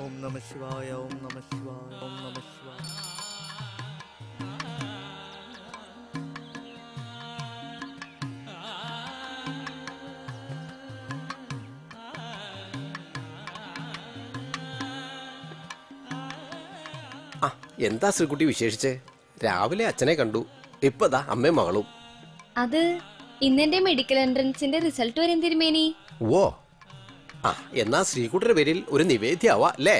ഓം നമഃ ശിവായ, ഓം നമഃ ശിവായ, ഓം നമഃ ശിവായ. എന്താ ശ്രീകുട്ടി വിശേഷിച്ച്? രാവിലെ അച്ഛനെ കണ്ടു, ഇപ്പതാ അമ്മയും മകളും. അത് ഇന്നെന്റെ മെഡിക്കൽ എൻട്രൻസിന്റെ റിസൾട്ട് വരും തിരുമേനി. ഓ എന്നാ ശ്രീകുട്ടിയുടെ പേരിൽ ഒരു നിവേദ്യാവാ അല്ലേ?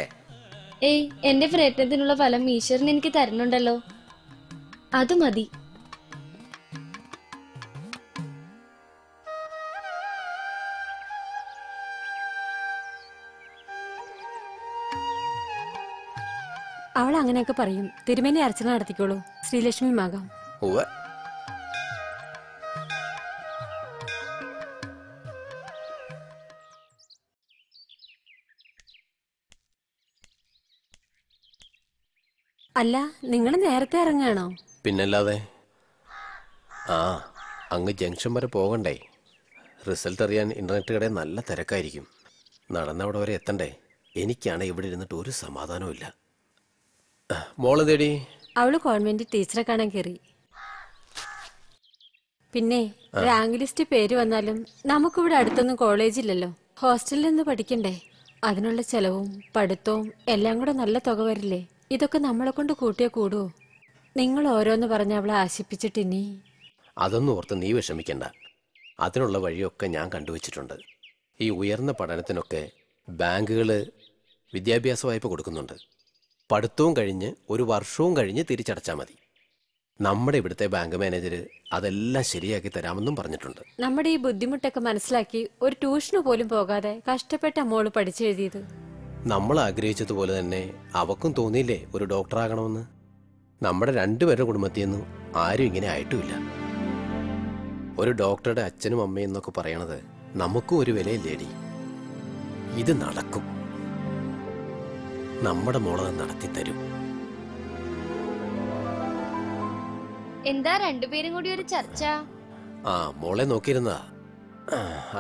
ഏയ്, എന്റെ പ്രയത്നത്തിനുള്ള ഫലം ഈശ്വരൻ എനിക്ക് തരുന്നുണ്ടല്ലോ, അത് മതി. അവൾ അങ്ങനെയൊക്കെ പറയും. തിരുമേനി അർച്ചന നടത്തിക്കോളൂ, ശ്രീലക്ഷ്മി മാകാം. അല്ല, നിങ്ങൾ നേരത്തെ ഇറങ്ങാണോ? പിന്നല്ലാതെ. അങ്ങ് ജംഗ്ഷൻ വരെ പോകണ്ടേ? റിസൾട്ട് അറിയാൻ ഇന്റർനെറ്റ് കടയിൽ നല്ല തിരക്കായിരിക്കും. നടന്നവിടെ വരെ എത്തണ്ടേ? എനിക്കാണ് ഇവിടെ ഇരുന്നിട്ട് ഒരു സമാധാനവും ഇല്ല. മോള് തേടി അവള് കോൺവെന്റ് ടീച്ചറെ കാണാൻ കയറി. പിന്നെ റാങ്ക് ലിസ്റ്റ് പേര് വന്നാലും നമുക്കിവിടെ അടുത്തൊന്നും കോളേജ് ഇല്ലല്ലോ. ഹോസ്റ്റലിൽ നിന്ന് പഠിക്കണ്ടേ? അതിനുള്ള ചെലവും പഠിത്തവും എല്ലാം കൂടെ നല്ല തുക വരില്ലേ? ഇതൊക്കെ നമ്മളെ കൊണ്ട് കൂട്ടിയാ കൂടുവോ? നിങ്ങൾ ഓരോന്ന് പറഞ്ഞ അവളെ ആശിപ്പിച്ചിട്ടിനി. അതൊന്നും ഓർത്ത് നീ വിഷമിക്കണ്ട. അതിനുള്ള വഴിയൊക്കെ ഞാൻ കണ്ടുവച്ചിട്ടുണ്ട്. ഈ ഉയർന്ന പഠനത്തിനൊക്കെ ബാങ്കുകൾ വിദ്യാഭ്യാസ വായ്പ കൊടുക്കുന്നുണ്ട്. പഠിത്തവും കഴിഞ്ഞ് ഒരു വർഷവും കഴിഞ്ഞ് തിരിച്ചടച്ചാൽ മതി. നമ്മുടെ ഇവിടുത്തെ ബാങ്ക് മാനേജർ അതെല്ലാം ശരിയാക്കി തരാമെന്നും പറഞ്ഞിട്ടുണ്ട്. നമ്മുടെ ഈ ബുദ്ധിമുട്ടൊക്കെ മനസ്സിലാക്കി ഒരു ട്യൂഷന് പോലും പോകാതെ കഷ്ടപ്പെട്ട മോള് പഠിച്ചെഴുതിയത്. നമ്മൾ ആഗ്രഹിച്ചതുപോലെ തന്നെ അവക്കും തോന്നിയില്ലേ ഒരു ഡോക്ടറാകണമെന്ന്? നമ്മുടെ രണ്ടുപേരുടെ കുടുംബത്തിൽ നിന്നും ആരും ഇങ്ങനെ ആയിട്ടുമില്ല. ഒരു ഡോക്ടറുടെ അച്ഛനും അമ്മയും എന്നൊക്കെ പറയണത് നമുക്കും ഒരു വിലയില്ലേടി. ഇത് നടക്കും. നമ്മുടെ മോളത് നടത്തിത്തരും. എന്താ രണ്ടുപേരും കൂടി ഒരു ചർച്ച? മോളെ നോക്കിയിരുന്നാ.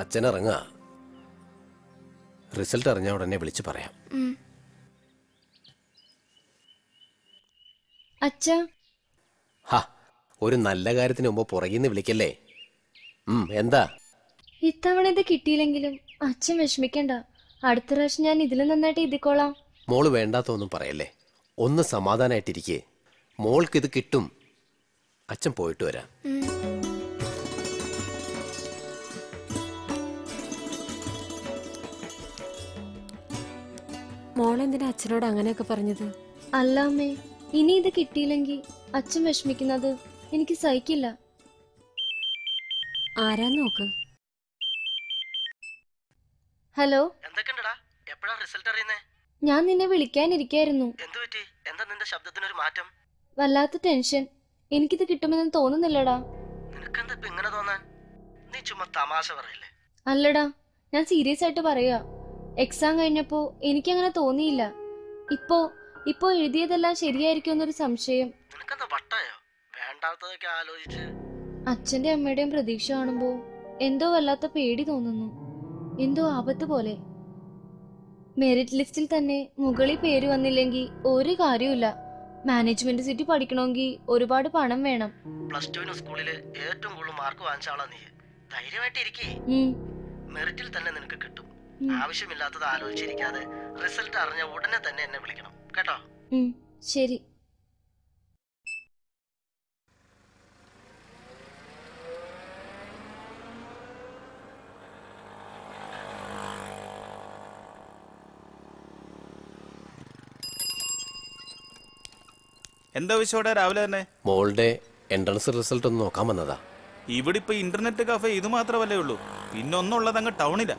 അച്ഛനിറങ്ങ. റിസൾട്ട് അറിഞ്ഞ ഉടനെ വിളിച്ചു പറയാം. അച്ഛാ, ഒരു നല്ല കാര്യത്തിന് മുമ്പ് പുറകിന്ന് വിളിക്കല്ലേ. എന്താ? ഇത്തവണ ഇത് കിട്ടിയില്ലെങ്കിലും അച്ഛൻ വിഷമിക്കണ്ട. അടുത്ത പ്രാവശ്യം ഞാൻ ഇതിലും നന്നായിട്ട് എഴുതിക്കോളാം. മോള് വേണ്ടാത്തൊന്നും പറയല്ലേ. ഒന്ന് സമാധാനായിട്ടിരിക്കേ. മോൾക്കിത് കിട്ടും. അച്ഛൻ പോയിട്ട് വരാം. മോളെന്തിനാ അച്ഛനോട് അങ്ങനെയൊക്കെ പറഞ്ഞത്? അല്ല അമ്മേ, ഇനി ഇത് കിട്ടിയില്ലെങ്കിൽ അച്ഛൻ വിഷമിക്കുന്നത് എനിക്ക് സഹിക്കില്ല. ആരാന്ന് നോക്ക്. ഹലോ, എന്തൊക്കെയുണ്ടെടാ? എപ്പോഴാ റിസൾട്ട് അറിയുന്നേ? ഞാൻ നിന്നെ വിളിക്കാനിരിക്കായിരുന്നു. എന്തു പറ്റി? എന്താ നിന്റെ ശബ്ദത്തിനൊരു മാറ്റം? വല്ലാത്ത ടെൻഷൻ. എനിക്കിത് കിട്ടുമെന്ന് തോന്നുന്നില്ലടാ. നിനക്കെന്താ ഇപ്പൊ ഇങ്ങനെ തോന്നാൻ? നീ ചുമ്മാ തമാശ പറയല്ലേ? അല്ലടാ, ഞാൻ സീരിയസ് ആയിട്ട് പറയാ. എക്സാം കഴിഞ്ഞപ്പോ എനിക്കങ്ങനെ തോന്നിയില്ല. ഇപ്പോ എഴുതിയതെല്ലാം ശരിയായിരിക്കും എന്നൊരു സംശയം. നിനക്കെന്താ വട്ടായോ? വേണ്ടാത്തതൊക്കെ ആലോചിച്ച്. അച്ഛന്റെ അമ്മയുടെയും പ്രതീക്ഷ കാണുമ്പോ എന്തോ വല്ലാത്ത പേടി തോന്നുന്നു. എന്തോ ആപത്ത് പോലെ. മെറിറ്റ് ലിസ്റ്റിൽ തന്നെ മുകളിൽ പേര് വന്നില്ലെങ്കിൽ ഒരു കാര്യമില്ല. മാനേജ്മെന്റ് സീറ്റ് പഠിക്കണമെങ്കിൽ ഒരുപാട് പണം വേണം. പ്ലസ് ടുവിന് സ്കൂളില് ഏറ്റവും കൂടുതൽ മാർക്ക് വാങ്ങിച്ച ആളാ നീ. ധൈര്യമായിട്ട് ഇരിക്കേ. മെറിറ്റിൽ തന്നെ നിനക്ക് കിട്ടും. ആവശ്യമില്ലാത്തത് ആലോചിച്ചിരിക്കാതെ റിസൾട്ട് അറിഞ്ഞ ഉടനെ തന്നെ എന്നെ വിളിക്കണം കേട്ടോ? ശരി. എന്താ വിഷയോടെ രാവിലെ തന്നെ? മോളുടെ എൻട്രൻസ് റിസൾട്ട് ഒന്ന് നോക്കാൻ വന്നതാ. ഇവിടെ ഇപ്പൊ ഇന്റർനെറ്റ് കഫേ ഇത് മാത്രമല്ലേ ഉള്ളൂ. പിന്നൊന്നുള്ളത് അങ്ങ് ടൗണിലാ.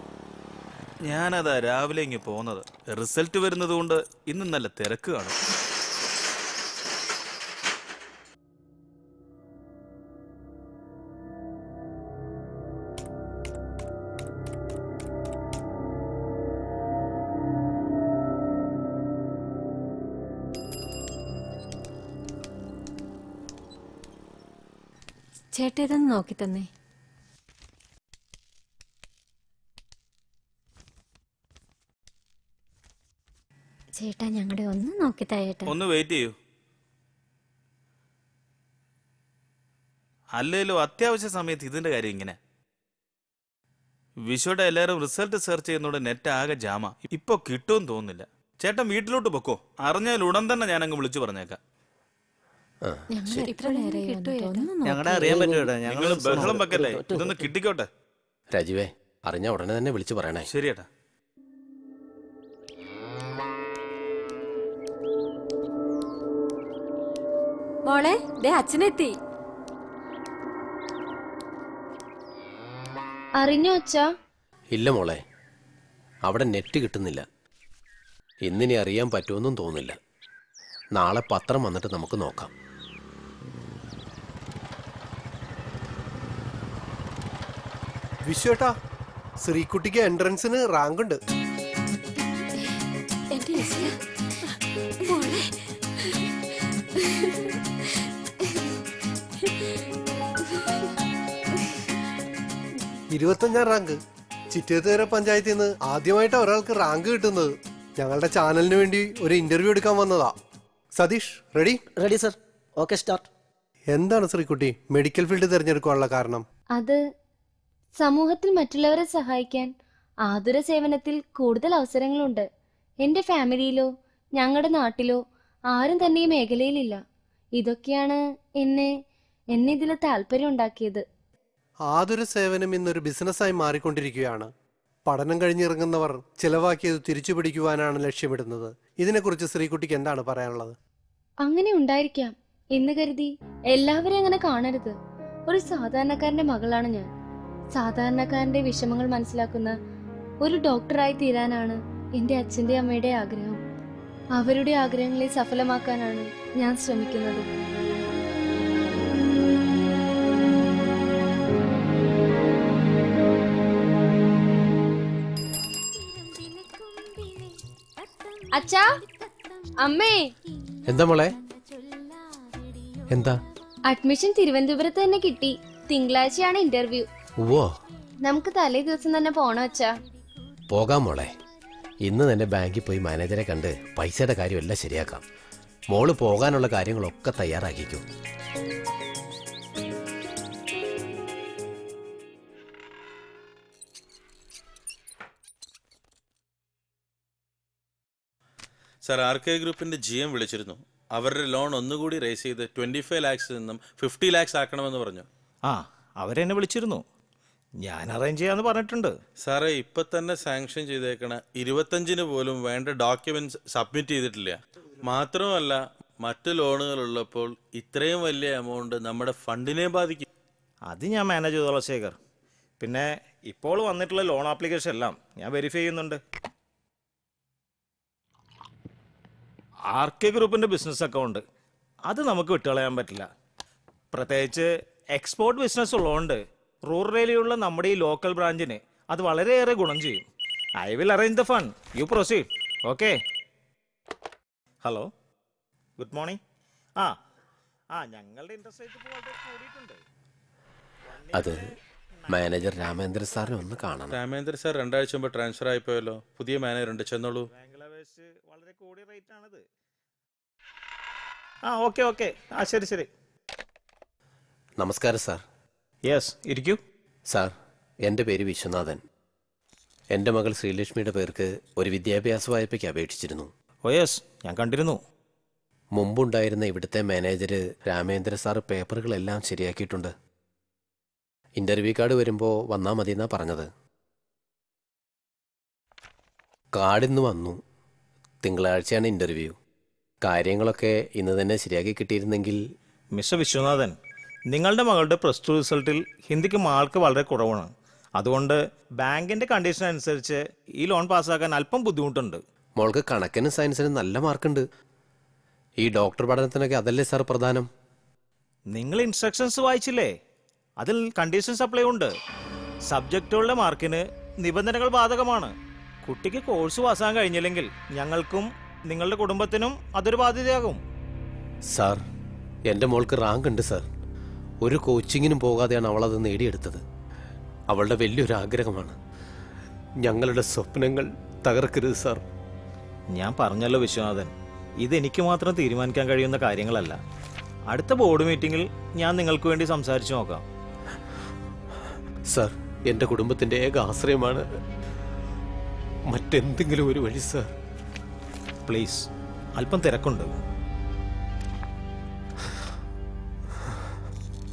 ഞാനതാ രാവിലെ ഇങ്ങ് പോകുന്നത്. റിസൾട്ട് വരുന്നത് കൊണ്ട് ഇന്ന് നല്ല തിരക്ക് കാണും. ചേട്ടാ, ഇതൊന്ന് നോക്കി തന്നെ. ചേട്ടാ ഞങ്ങളുടെ ഒന്ന് നോക്കി തായേട്ടാ. ഒന്ന് വെയിറ്റ് ചെയ്യൂ. അല്ലേലും അത്യാവശ്യ സമയത്ത് ഇതിന്റെ കാര്യം ഇങ്ങനെ. വിഷുടെ എല്ലാവരും റിസൾട്ട് സെർച്ച് ചെയ്യുന്നോണ്ട് നെറ്റ് ആകെ ജാമ. ഇപ്പൊ കിട്ടുമെന്ന് തോന്നുന്നില്ല. ചേട്ടൻ വീട്ടിലോട്ട് പൊക്കോ. അറിഞ്ഞാൽ ഉടൻ തന്നെ ഞാൻ അങ്ങ് വിളിച്ചു പറഞ്ഞേക്കാം. ഞങ്ങളുടെ അറിയാൻ പറ്റൂടാ. നിങ്ങൾ ബഹളം വെക്കല്ലേ, ഇതൊന്ന് കിട്ടിക്കോട്ടെ. രാജീവേ, അറിഞ്ഞ ഉടനെ തന്നെ വിളിച്ചു പറയണേ. ശരിയേട്ടാ. മോളെ ദേ അച്ഛനെത്തി. അറിഞ്ഞോ അച്ഛാ? ഇല്ല മോളെ, അവിടെ നെറ്റ് കിട്ടുന്നില്ല. ഇന്നിനി അറിയാൻ പറ്റുമെന്നും തോന്നില്ല. നാളെ പത്രം വന്നിട്ട് നമുക്ക് നോക്കാം. വിശ്വേട്ടാ, ശ്രീകുട്ടിക്ക് എൻട്രൻസിന് റാങ്ക് ഉണ്ട്. എന്റെ ഈശ്വരാ. മോളെ 25ാം റാങ്ക്. ചിറ്റേത്തുകര പഞ്ചായത്തിൽ നിന്ന് ആദ്യമായിട്ടാണ് ഒരാൾക്ക് റാങ്ക് കിട്ടുന്നത്. ഞങ്ങളുടെ ചാനലിന് വേണ്ടി ഒരു ഇന്റർവ്യൂ എടുക്കാൻ വന്നതാ. Satish ready? Ready sir. Okay, start. എന്താണ് ശ്രീകുട്ടി മെഡിക്കൽ ഫീൽഡ് തിരഞ്ഞെടുക്കാനുള്ള കാരണം? അത് സമൂഹത്തിൽ മറ്റുള്ളവരെ സഹായിക്കാൻ ആതുര സേവനത്തിൽ കൂടുതൽ അവസരങ്ങളുണ്ട്. എന്റെ ഫാമിലിയിലോ ഞങ്ങളുടെ നാട്ടിലോ ആരും തന്നെ ഈ മേഖലയിലില്ല. ഇതൊക്കെയാണ് എന്നെ ഇതിൽ താല്പര്യം ഉണ്ടാക്കിയത്. ആതുര സേവനം ഇന്നൊരു ബിസിനസ്സായി മാറിക്കൊണ്ടിരിക്കുകയാണ്. പഠനം കഴിഞ്ഞിറങ്ങുന്നവർ ചിലവാക്കിയത് തിരിച്ചു പിടിക്കുവാനാണ് ലക്ഷ്യമിടുന്നത്. ഇതിനെക്കുറിച്ച് ശ്രീകുട്ടിക്ക് എന്താണ് പറയാനുള്ളത്? അങ്ങനെ ഉണ്ടായിരിക്കാം എന്ന് കരുതി എല്ലാവരെയും അങ്ങനെ കാണരുത്. ഒരു സാധാരണക്കാരന്റെ മകളാണ് ഞാൻ. സാധാരണക്കാരന്റെ വിഷമങ്ങൾ മനസ്സിലാക്കുന്ന ഒരു ഡോക്ടറായി തീരാനാണ് എന്റെ അച്ഛന്റെ അമ്മയുടെ ആഗ്രഹം. അവരുടെ ആഗ്രഹങ്ങളെ സഫലമാക്കാനാണ് ഞാൻ ശ്രമിക്കുന്നത്. അച്ഛാ, അമ്മേ. എന്താ മോളെ? എന്താ? അഡ്മിഷൻ തിരുവനന്തപുരത്ത് തന്നെ കിട്ടി. തിങ്കളാഴ്ചയാണ് ഇന്റർവ്യൂ. ഓ, നമുക്ക് തലേ ദിവസം തന്നെ പോണോ അച്ഛാ? പോകാം മോളെ. ഇന്ന് തന്നെ ബാങ്കിൽ പോയി മാനേജറെ കണ്ട് പൈസയുടെ കാര്യമെല്ലാം ശരിയാക്കാം. മോള് പോകാനുള്ള കാര്യങ്ങളൊക്കെ തയ്യാറാക്കിക്കും. സർ, ആർ കെ ഗ്രൂപ്പിന്റെ GM വിളിച്ചിരുന്നു. അവരുടെ ലോൺ ഒന്നുകൂടി റേസ് ചെയ്ത് 25 lakhs നിന്നും 50 lakhs ആക്കണമെന്ന് പറഞ്ഞു. ആ, അവരെന്നെ വിളിച്ചിരുന്നു. ഞാൻ അറേഞ്ച് ചെയ്യാന്ന് പറഞ്ഞിട്ടുണ്ട്. സാറേ, ഇപ്പൊ തന്നെ സാങ്ഷൻ ചെയ്തേക്കണ 25-ന് പോലും വേണ്ട ഡോക്യുമെന്റ്സ് സബ്മിറ്റ് ചെയ്തിട്ടില്ല. മാത്രമല്ല, മറ്റു ലോണുകൾ ഉള്ളപ്പോൾ ഇത്രയും വലിയ എമൗണ്ട് നമ്മുടെ ഫണ്ടിനെ ബാധിക്കും. അത് ഞാൻ മാനേജ് ചെയ്തോളാം ശേഖർ. പിന്നെ ഇപ്പോൾ വന്നിട്ടുള്ള ലോൺ ആപ്ലിക്കേഷൻ എല്ലാം ഞാൻ വെരിഫൈ ചെയ്യുന്നുണ്ട്. ആർ കെ ഗ്രൂപ്പിൻ്റെ ബിസിനസ് അക്കൗണ്ട് അത് നമുക്ക് വിട്ടുകളയാൻ പറ്റില്ല. പ്രത്യേകിച്ച് എക്സ്പോർട്ട് ബിസിനസ് ഉള്ളതുകൊണ്ട് റൂറൽ ഏരിയയുള്ള നമ്മുടെ ഈ ലോക്കൽ ബ്രാഞ്ചിന് അത് വളരെയേറെ ഗുണം ചെയ്യും. I will arrange the fund. You proceed. Okay. Hello, good morning. ഞങ്ങളുടെ ഇൻട്രസ്റ്റ് റേറ്റ് ഇപ്പോൾ വളരെ കൂടിയിട്ടുണ്ട്. അത് മാനേജർ രാമേന്ദ്രൻ സാറിനെ ഒന്ന് കാണണം. രാമേന്ദ്രൻ സാർ 2 ആഴ്ച മുമ്പ് ട്രാൻസ്ഫർ ആയിപ്പോയല്ലോ. പുതിയ മാനേജർ ഉണ്ട്, ചെന്നോളൂ. വളരെ കൂടിയ റേറ്റ് ആണത്. ഓക്കെ. ശരി. നമസ്കാരം സാർ. യെസ്, ഇരിക്കൂ. സാർ, എൻ്റെ പേര് വിശ്വനാഥൻ. എൻ്റെ മകൾ ശ്രീലക്ഷ്മിയുടെ പേർക്ക് ഒരു വിദ്യാഭ്യാസ വായ്പയ്ക്ക് അപേക്ഷിച്ചിരുന്നു. ഓ യെസ്, ഞാൻ കണ്ടിരുന്നു. മുമ്പുണ്ടായിരുന്ന ഇവിടുത്തെ മാനേജർ രാമേന്ദ്ര സാർ പേപ്പറുകളെല്ലാം ശരിയാക്കിയിട്ടുണ്ട്. ഇന്റർവ്യൂ കാർഡ് വരുമ്പോൾ വന്നാൽ മതി എന്നാ പറഞ്ഞത്. കാർഡിന്ന് വന്നു. തിങ്കളാഴ്ചയാണ് ഇന്റർവ്യൂ. കാര്യങ്ങളൊക്കെ ഇന്ന് തന്നെ ശരിയാക്കി കിട്ടിയിരുന്നെങ്കിൽ. മിസ്റ്റർ വിശ്വനാഥൻ, നിങ്ങളുടെ മകളുടെ +2 റിസൾട്ടിൽ ഹിന്ദിക്ക് മാർക്ക് വളരെ കുറവാണ്. അതുകൊണ്ട് ബാങ്കിന്റെ കണ്ടീഷൻ അനുസരിച്ച് ഈ ലോൺ പാസ്സാക്കാൻ അല്പം ബുദ്ധിമുട്ടുണ്ട്. മോൾക്ക് കണക്കിനും സയൻസിനും നല്ല മാർക്കുണ്ട്. ഈ ഡോക്ടർ പഠനത്തിനൊക്കെ അതല്ലേ സാർ പ്രധാനം? നിങ്ങൾ ഇൻസ്ട്രക്ഷൻസ് വായിച്ചില്ലേ? അതിൽ കണ്ടീഷൻസ് അപ്ലൈ ഉണ്ട്. സബ്ജക്റ്റുകളുടെ മാർക്കിന് നിബന്ധനകൾ ബാധകമാണ്. കുട്ടിക്ക് കോഴ്സ് പാസ്സാൻ കഴിഞ്ഞില്ലെങ്കിൽ ഞങ്ങൾക്കും നിങ്ങളുടെ കുടുംബത്തിനും അതൊരു ബാധ്യതയാകും. സാർ, എൻ്റെ മോൾക്ക് റാങ്ക് ഉണ്ട് സാർ. ഒരു കോച്ചിങ്ങിനും പോകാതെയാണ് അവളത് നേടിയെടുത്തത്. അവളുടെ വലിയൊരു ആഗ്രഹമാണ്. ഞങ്ങളുടെ സ്വപ്നങ്ങൾ തകർക്കരുത് സാർ. ഞാൻ പറഞ്ഞല്ലോ വിശ്വനാഥൻ, ഇതെനിക്ക് മാത്രം തീരുമാനിക്കാൻ കഴിയുന്ന കാര്യങ്ങളല്ല. അടുത്ത ബോർഡ് മീറ്റിംഗിൽ ഞാൻ നിങ്ങൾക്ക് വേണ്ടി സംസാരിച്ചു നോക്കാം. സർ, എൻ്റെ കുടുംബത്തിൻ്റെ ഏക ആശ്രയമാണ്. മറ്റെന്തെങ്കിലും ഒരു വഴി സർ. പ്ലീസ്, അല്പം തിരക്കുണ്ട്.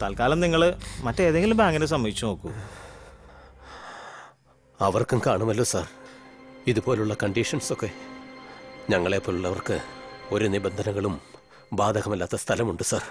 തൽക്കാലം നിങ്ങൾ മറ്റേതെങ്കിലും ബാങ്കിനെ സമീപിച്ചു നോക്കൂ. അവർക്കും കാണുമല്ലോ സാർ ഇതുപോലുള്ള കണ്ടീഷൻസൊക്കെ. ഞങ്ങളെപ്പോലുള്ളവർക്ക് ഒരു നിബന്ധനകളും ബാധകമല്ലാത്ത സ്ഥലമുണ്ട് സാർ.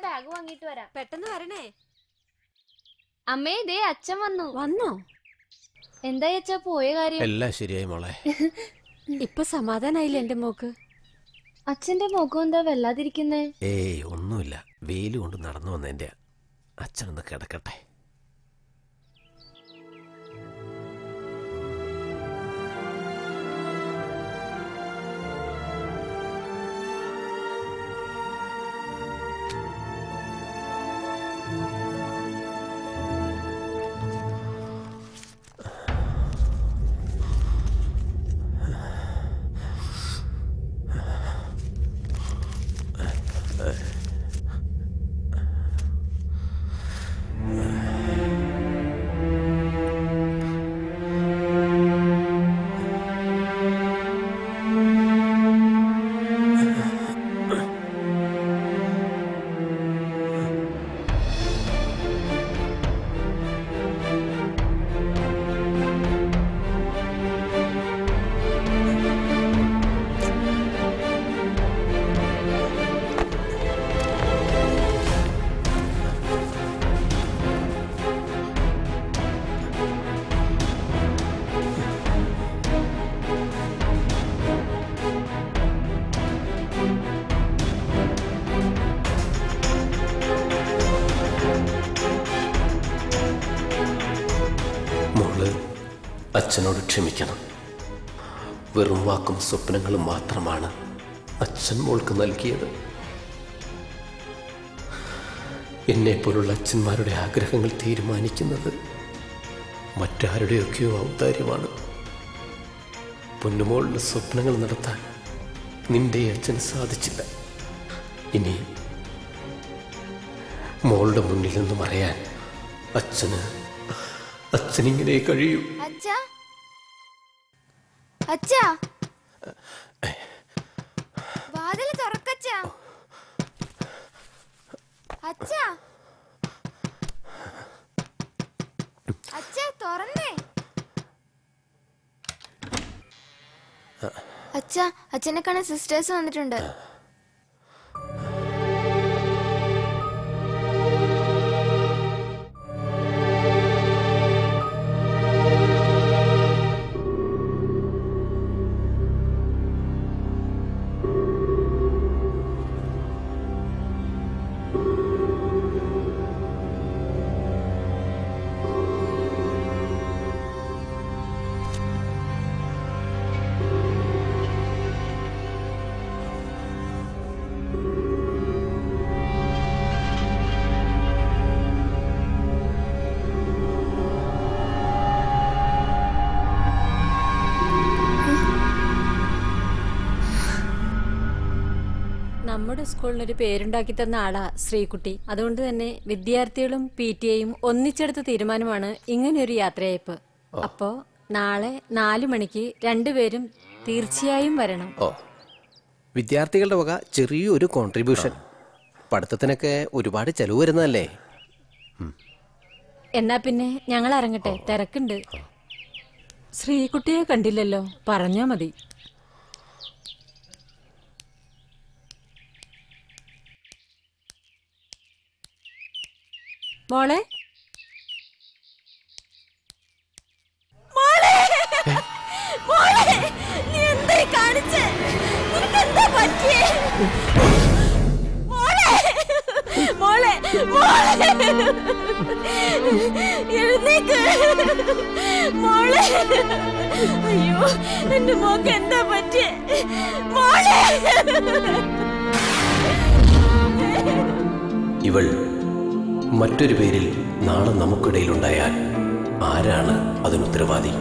ബാഗ് വാങ്ങിട്ട് വരാം. പെട്ടെന്ന് വരണേ. അമ്മേ, ദേ അച്ഛൻ വന്നു. വന്നോ? എന്താ അച്ഛാ പോയ കാര്യം? എല്ലാം ശരിയായി മോളെ. ഇപ്പൊ സമാധാനായില്ലേ എന്റെ മോക്ക്? അച്ഛന്റെ മുഖം എന്താ വല്ലാതിരിക്കുന്നേ? ഏയ് ഒന്നുമില്ല, വെയില് കൊണ്ട് നടന്നു വന്നതിന്റെ. അച്ഛനൊന്ന് കിടക്കട്ടെ. അച്ഛനോട് ക്ഷമിക്കണം. വെറും വാക്കും സ്വപ്നങ്ങളും മാത്രമാണ് അച്ഛൻ മോൾക്ക് നൽകിയത്. എന്നെപ്പോലുള്ള അച്ഛന്മാരുടെ ആഗ്രഹങ്ങൾ തീരുമാനിക്കുന്നത് മറ്റാരുടെയൊക്കെയോ ഔദാര്യമാണ്. പൊന്നുമോളുടെ സ്വപ്നങ്ങൾ നടത്താൻ നിന്റെ അച്ഛന് സാധിച്ചില്ല. ഇനി മോളുടെ മുന്നിൽ നിന്ന് മറയാൻ അച്ഛനിങ്ങനെ കഴിയൂ. അച്ഛാ, വാതിൽ തുറക്കച്ചാ. അച്ഛാ, അച്ഛാ തുറന്നേ. അച്ഛാ, അച്ഛനെ കാണാൻ സിസ്റ്റേഴ്സ് വന്നിട്ടുണ്ട്. നമ്മുടെ സ്കൂളിനൊരു പേരുണ്ടാക്കി തന്ന ആളാ ശ്രീകുട്ടി. അതുകൊണ്ട് തന്നെ വിദ്യാർത്ഥികളും PTA-യും ഒന്നിച്ചെടുത്ത തീരുമാനമാണ് ഇങ്ങനെയൊരു യാത്രയയപ്പ്. അപ്പോ നാളെ 4 മണിക്ക് രണ്ടുപേരും തീർച്ചയായും വരണം. വിദ്യാർത്ഥികളുടെ വക ചെറിയൊരു കോൺട്രിബ്യൂഷൻ. പഠിത്തത്തിനൊക്കെ ഒരുപാട് ചെലവ് വരുന്നതല്ലേ. എന്നാ പിന്നെ ഞങ്ങൾ ഇറങ്ങട്ടെ, തിരക്കുണ്ട്. ശ്രീകുട്ടിയെ കണ്ടില്ലല്ലോ, പറഞ്ഞാ മതി. മോളെ നീ എന്താ കാണിച്ചേ? നിനക്കെന്താ പറ്റിയേ? മോളെ മോളെ എഴുന്നേക്ക് മോളെ. അയ്യോ, എന്റെ മോക്ക് എന്താ പറ്റിയേ? മോളെ. ഇവൾ മറ്റൊരു പേരിൽ നാളെ നമുക്കിടയിലുണ്ടായാൽ ആരാണ് അതിനുത്തരവാദി?